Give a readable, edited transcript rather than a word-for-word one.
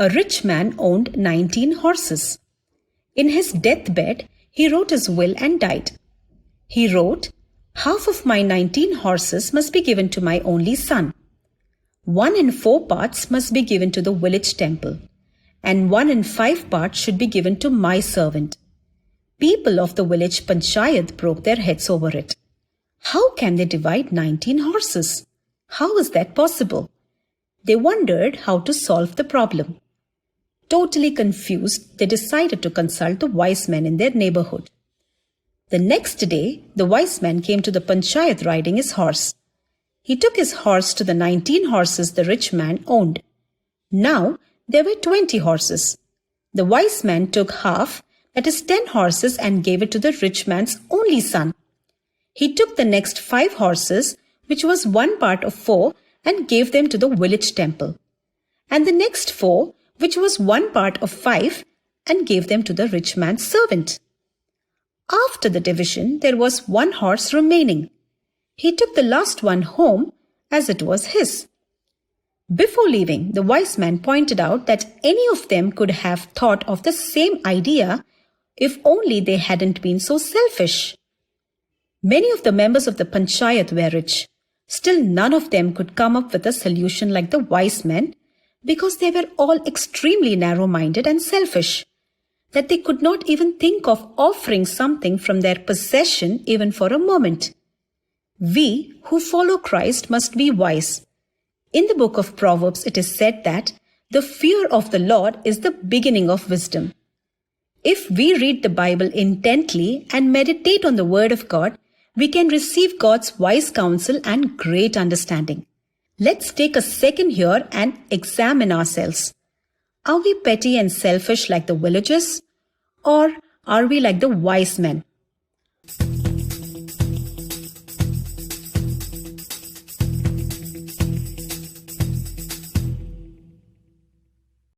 A rich man owned 19 horses. In his deathbed, he wrote his will and died. He wrote, "Half of my 19 horses must be given to my only son. 1 in 4 parts must be given to the village temple, and 1 in 5 parts should be given to my servant." People of the village panchayat broke their heads over it. How can they divide 19 horses? How is that possible? They wondered how to solve the problem. Totally confused, they decided to consult the wise men in their neighborhood. The next day, the wise man came to the panchayat riding his horse. He took his horse to the 19 horses the rich man owned. Now, there were 20 horses. The wise man took half, that is 10 horses, and gave it to the rich man's only son. He took the next 5 horses, which was 1 part of 4, and gave them to the village temple, and the next 4, which was 1 part of 5, and gave them to the rich man's servant. After the division, there was 1 horse remaining. He took the last one home, as it was his. Before leaving, the wise man pointed out that any of them could have thought of the same idea if only they hadn't been so selfish. Many of the members of the panchayat were rich. Still, none of them could come up with a solution like the wise men, because they were all extremely narrow-minded and selfish, that they could not even think of offering something from their possession even for a moment. We who follow Christ must be wise. In the book of Proverbs, it is said that the fear of the Lord is the beginning of wisdom. If we read the Bible intently and meditate on the Word of God, we can receive God's wise counsel and great understanding. Let's take a second here and examine ourselves. Are we petty and selfish like the villagers? Or are we like the wise men?